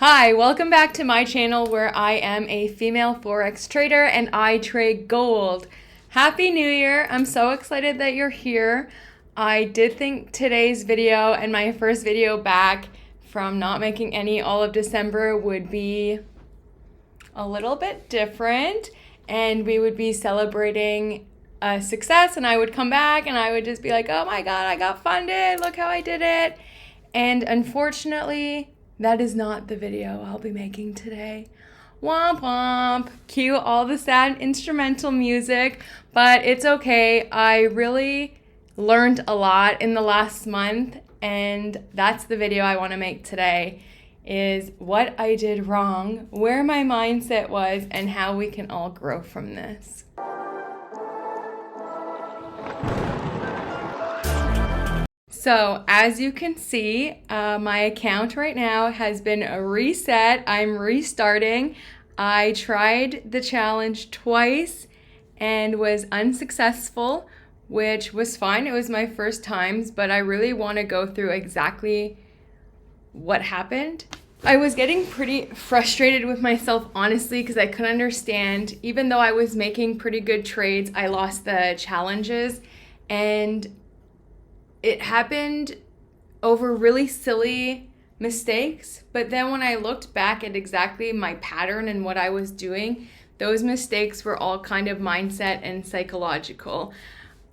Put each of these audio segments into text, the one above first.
Hi, welcome back to my channel where I am a female Forex trader and I trade gold. Happy New Year! I'm so excited that you're here. I did think today's video and my first video back from not making any all of December would be a little bit different, and we would be celebrating a success, and I would come back and I would just be like, oh my god, I got funded, look how I did it. And unfortunately, that is not the video I'll be making today. Womp womp. Cue all the sad instrumental music, but it's okay. I really learned a lot in the last month, and that's the video I want to make today, is what I did wrong, where my mindset was, and how we can all grow from this. So as you can see, my account right now has been reset. I'm restarting. I tried the challenge twice and was unsuccessful, which was fine. It was my first times, but I really want to go through exactly what happened. I was getting pretty frustrated with myself, honestly, because I couldn't understand. Even though I was making pretty good trades, I lost the challenges, and it happened over really silly mistakes. But then when I looked back at exactly my pattern and what I was doing, those mistakes were all kind of mindset and psychological.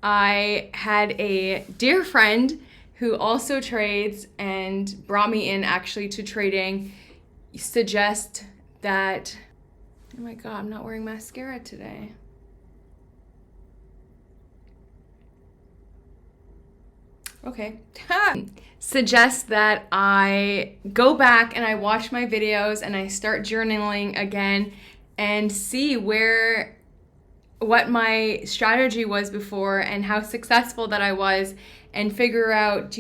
I had a dear friend who also trades and brought me in actually to trading, suggest that, oh my god, I'm not wearing mascara today. Okay. Suggest that I go back and I watch my videos and I start journaling again and see what my strategy was before and how successful that I was, and figure out,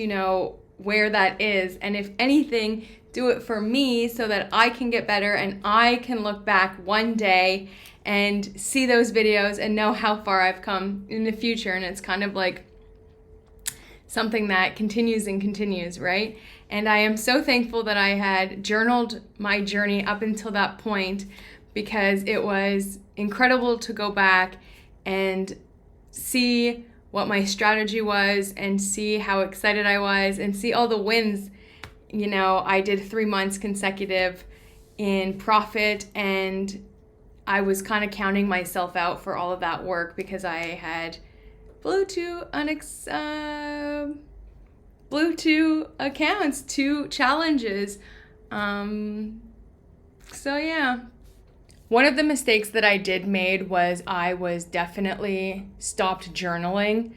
where that is, and if anything, do it for me so that I can get better and I can look back one day and see those videos and know how far I've come in the future. And it's kind of like something that continues and continues, right? And I am so thankful that I had journaled my journey up until that point, because it was incredible to go back and see what my strategy was and see how excited I was and see all the wins. I did 3 months consecutive in profit, and I was kind of counting myself out for all of that work because I had blew two accounts, 2 challenges. So yeah. One of the mistakes that I did made was I was definitely stopped journaling.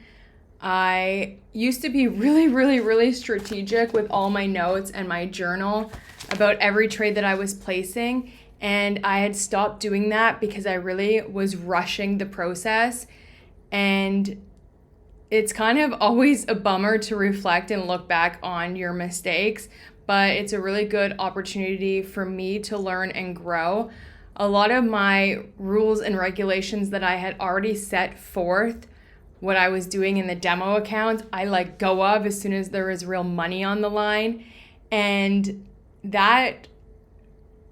I used to be really strategic with all my notes and my journal about every trade that I was placing, and I had stopped doing that because I really was rushing the process. And it's kind of always a bummer to reflect and look back on your mistakes, but it's a really good opportunity for me to learn and grow. A lot of my rules and regulations that I had already set forth, what I was doing in the demo accounts, I let go of as soon as there was real money on the line. And that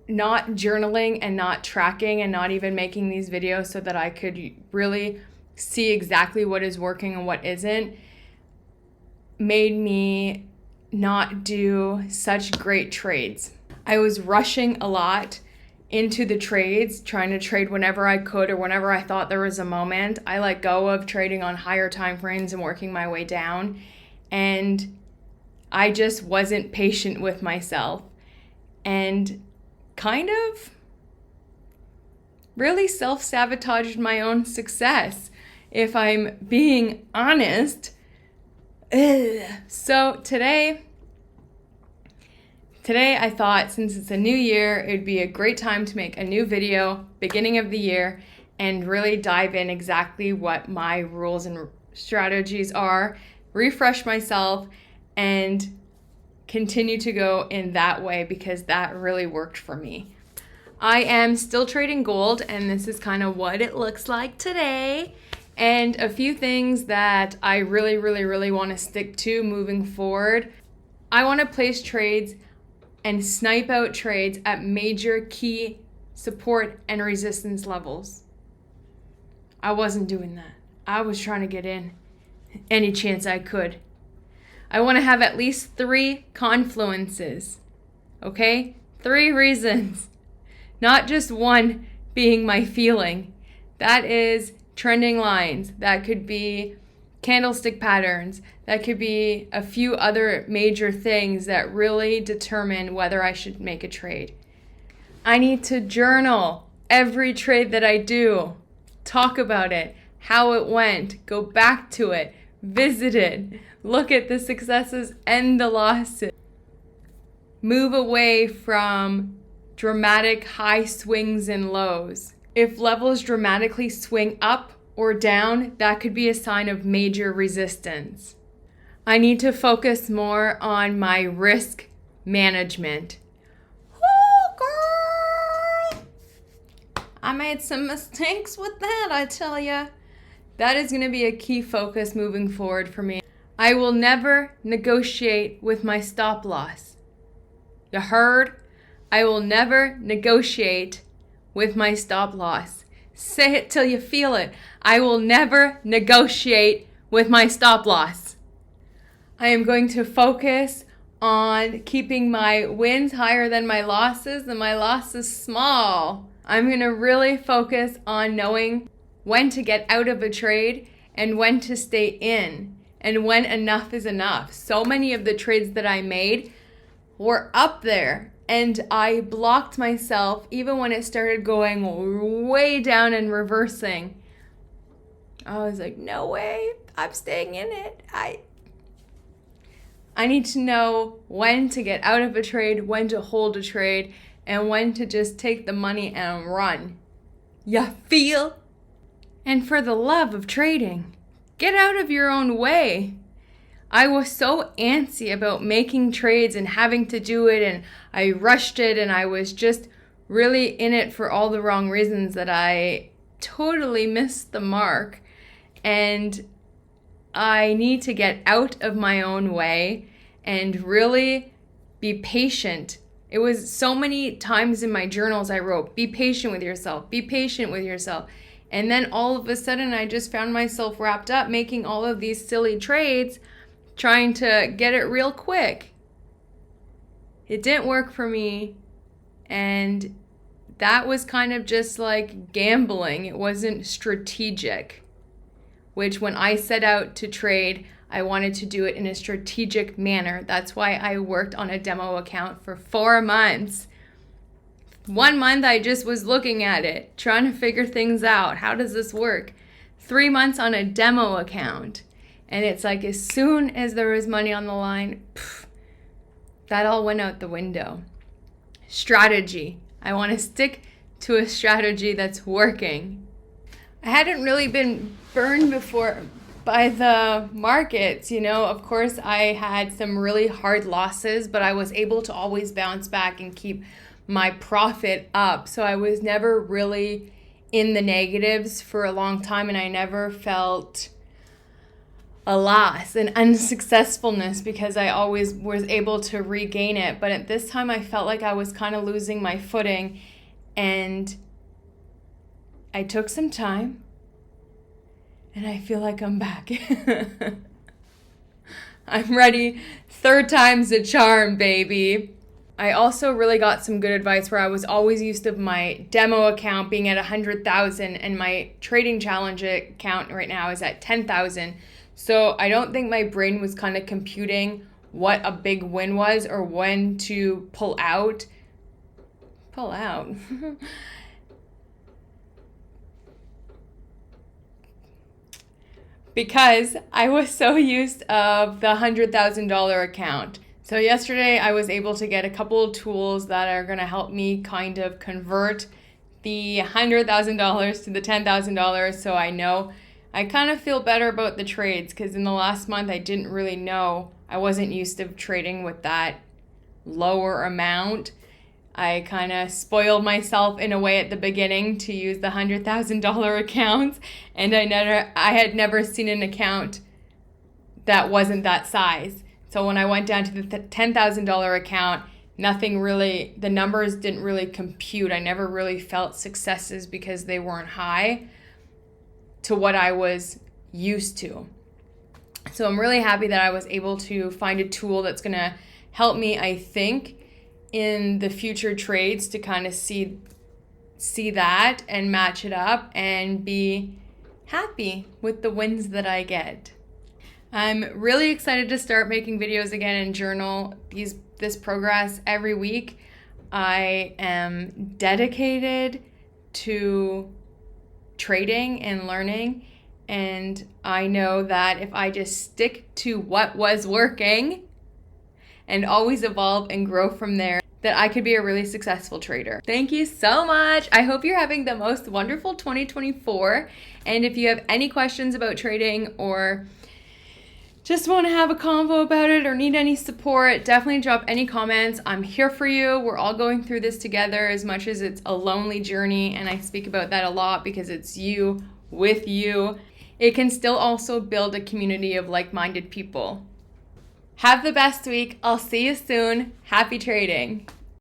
not journaling and not tracking and not even making these videos so that I could really see exactly what is working and what isn't, made me not do such great trades. I was rushing a lot into the trades, trying to trade whenever I could or whenever I thought there was a moment. I let go of trading on higher time frames and working my way down, and I just wasn't patient with myself and kind of really self-sabotaged my own success, if I'm being honest. So today I thought, since it's a new year, it'd be a great time to make a new video, beginning of the year, and really dive in exactly what my rules and strategies are, refresh myself, and continue to go in that way, because that really worked for me. I am still trading gold, and this is kind of what it looks like today. And a few things that I really want to stick to moving forward. I want to place trades and snipe out trades at major key support and resistance levels. I wasn't doing that. I was trying to get in any chance I could. I want to have at least 3 confluences, okay? 3 reasons, not just one being my feeling. That is trending lines. That could be candlestick patterns. That could be a few other major things that really determine whether I should make a trade. I need to journal every trade that I do, talk about it, how it went, go back to it, visit it, look at the successes and the losses. Move away from dramatic high swings and lows. If levels dramatically swing up or down, that could be a sign of major resistance. I need to focus more on my risk management. Oh, girl! I made some mistakes with that, I tell ya. That is going to be a key focus moving forward for me. I will never negotiate with my stop loss. You heard? I will never negotiate with my stop loss. Say it till you feel it. I will never negotiate with my stop loss. I am going to focus on keeping my wins higher than my losses and my losses small. I'm going to really focus on knowing when to get out of a trade and when to stay in and when enough is enough. So many of the trades that I made were up there and I blocked myself even when it started going way down and reversing. I was like, no way, I'm staying in it. I need to know when to get out of a trade, when to hold a trade, and when to just take the money and run. Ya feel? And for the love of trading, get out of your own way. I was so antsy about making trades and having to do it, and I rushed it, and I was just really in it for all the wrong reasons that I totally missed the mark. And I need to get out of my own way and really be patient. It was so many times in my journals I wrote, be patient with yourself, be patient with yourself. And then all of a sudden I just found myself wrapped up making all of these silly trades, trying to get it real quick. It didn't work for me, and that was kind of just like gambling. It wasn't strategic, which when I set out to trade, I wanted to do it in a strategic manner. That's why I worked on a demo account for 4 months. 1 month I just was looking at it, trying to figure things out. How does this work? 3 months on a demo account. And it's like as soon as there was money on the line, that all went out the window. Strategy. I want to stick to a strategy that's working. I hadn't really been burned before by the markets. Of course, I had some really hard losses, but I was able to always bounce back and keep my profit up. So I was never really in the negatives for a long time, and I never felt a loss, an unsuccessfulness, because I always was able to regain it. But at this time, I felt like I was kind of losing my footing, and I took some time, and I feel like I'm back. I'm ready. 3rd time's a charm, baby. I also really got some good advice where I was always used to my demo account being at 100,000 and my trading challenge account right now is at 10,000. So I don't think my brain was kind of computing what a big win was or when to pull out. Pull out. Because I was so used of the $100,000 account. So yesterday I was able to get a couple of tools that are going to help me kind of convert the $100,000 to the $10,000, so I know I kind of feel better about the trades, because in the last month I didn't really know. I wasn't used to trading with that lower amount. I kind of spoiled myself in a way at the beginning to use the $100,000 accounts, and I had never seen an account that wasn't that size. So when I went down to the $10,000 account, the numbers didn't really compute. I never really felt successes because they weren't high to what I was used to. So I'm really happy that I was able to find a tool that's going to help me, I think, in the future trades to kind of see that and match it up and be happy with the wins that I get. I'm really excited to start making videos again and journal this progress every week. I am dedicated to trading and learning, and I know that if I just stick to what was working and always evolve and grow from there, that I could be a really successful trader. Thank you so much. I hope you're having the most wonderful 2024. And if you have any questions about trading or just want to have a convo about it or need any support, definitely drop any comments. I'm here for you. We're all going through this together, as much as it's a lonely journey, and I speak about that a lot because it's you with you. It can still also build a community of like-minded people. Have the best week. I'll see you soon. Happy trading.